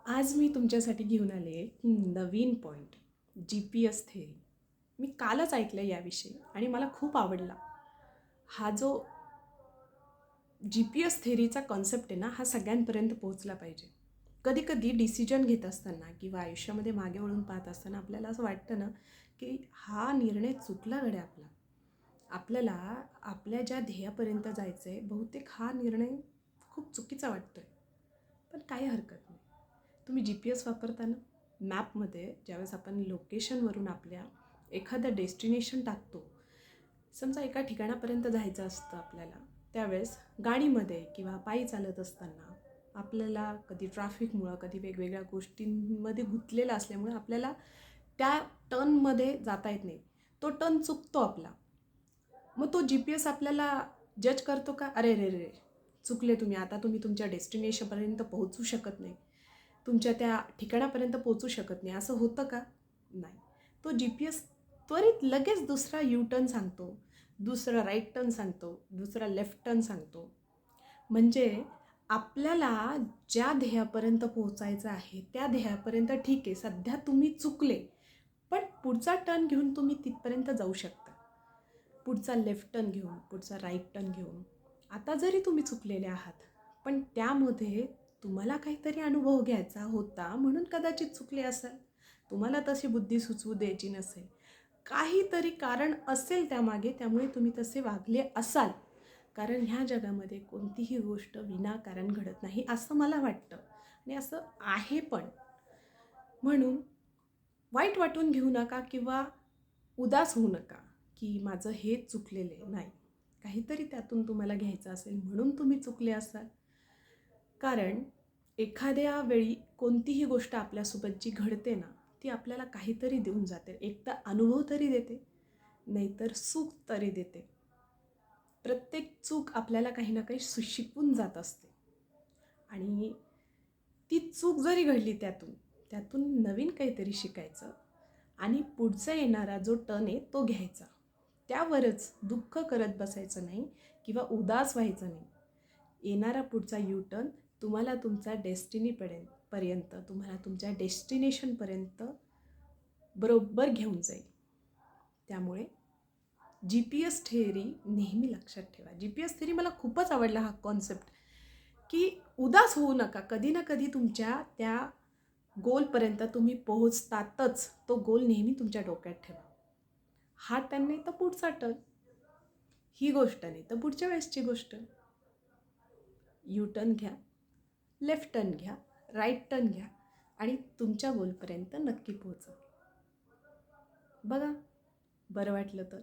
आज मी तुमच्यासाठी घेऊन आले एक नवीन पॉईंट, GPS थेअरी. मी कालच ऐकलं याविषयी आणि मला खूप आवडला. हा जो GPS थेअरीचा कॉन्सेप्ट आहे ना, हा सगळ्यांपर्यंत पोहोचला पाहिजे. कधी-कधी डिसिजन घेत असताना किंवा आयुष्यामध्ये मागे वळून पाहत असताना आपल्याला असं वाटतं ना, की हा निर्णय चुकला गड्या आपला. आपल्याला आपल्या ज्या ध्येयापर्यंत जायचं आहे, बहुतेक हा निर्णय खूप चुकीचा वाटतोय. पण काही हरकत नाही. तुम्ही GPS वापरताना मॅपमध्ये ज्यावेळेस आपण लोकेशनवरून आपल्या एखादं डेस्टिनेशन टाकतो, समजा एका ठिकाणापर्यंत जायचं असतं आपल्याला, त्यावेळेस गाडीमध्ये किंवा पायी चालत असताना आपल्याला कधी ट्रॅफिकमुळं, कधी वेगवेगळ्या गोष्टींमध्ये गुंतलेलं असल्यामुळे आपल्याला त्या टर्नमध्ये जाता येत नाही. तो टर्न चुकतो आपला. मग तो GPS आपल्याला जज करतो का? अरे रे रे, चुकले तुम्ही, आता तुम्ही तुमच्या डेस्टिनेशनपर्यंत पोहोचू शकत नाही, तुमच्या त्या ठिकाणापर्यंत पोहोचू शकत नाही, असं होतं का? नाही. तो GPS त्वरित लगेच दुसरा यू टर्न सांगतो, दुसरा राईट टर्न सांगतो, दुसरा लेफ्ट टर्न सांगतो. म्हणजे आपल्याला ज्या ध्येयापर्यंत पोहोचायचं आहे त्या ध्येयापर्यंत ठीक आहे, सध्या तुम्ही चुकले, पण पुढचा टर्न घेऊन तुम्ही तिथपर्यंत जाऊ शकता. पुढचा लेफ्ट टर्न घेऊन, पुढचा राईट टर्न घेऊन. आता जरी तुम्ही चुकलेले आहात, पण त्यामध्ये तुम्हाला काहीतरी अनुभव घ्यायचा होता म्हणून कदाचित चुकले असाल. तुम्हाला तशी बुद्धी सुचवू द्यायची नसेल. काहीतरी कारण असेल त्यामागे, त्यामुळे तुम्ही तसे वागले असाल. कारण ह्या जगामध्ये कोणतीही गोष्ट विनाकारण घडत नाही असं मला वाटतं आणि असं आहे पण. म्हणून वाईट वाटून घेऊ नका किंवा उदास होऊ नका की माझं हे चुकलेलं आहे. नाही, काहीतरी त्यातून तुम्हाला घ्यायचं असेल म्हणून तुम्ही चुकले असाल. कारण एखाद्या वेळी कोणतीही गोष्ट आपल्यासोबत जी घडते ना, ती आपल्याला काहीतरी देऊन जाते. एक तर अनुभव तरी देते, नाहीतर सुख तरी देते. प्रत्येक चूक आपल्याला काही ना काही शिकवून जात असते आणि ती चूक जरी घडली त्यातून त्यातून नवीन काहीतरी शिकायचं आणि पुढचा येणारा जो टर्न आहे तो घ्यायचा. त्यावरच दुःख करत बसायचं नाही किंवा उदास व्हायचं नाही. येणारा पुढचा यू टर्न तुम्हाला तुमच्या पर्यंत तुम्हाला तुमच्या डेस्टिनेशनपर्यंत बरोबर घेऊन जाईल. त्यामुळे GPS थेअरी नेहमी लक्षात ठेवा. GPS थेअरी मला खूपच आवडला हा कॉन्सेप्ट, की उदास होऊ नका. कधी ना कधी तुमच्या त्या गोलपर्यंत तुम्ही पोहोचतातच. तो गोल नेहमी तुमच्या डोक्यात ठेवा. हा टर्न नाही तर पुढचा टर्न, ही गोष्ट नाही तर पुढच्या वेळेसची गोष्ट. यू टर्न घ्या, लेफ्ट टर्न घ्या, राईट टर्न घ्या आणि तुमच्या गोलपर्यंत नक्की पोहोचा. बघा, बरं वाटलं तर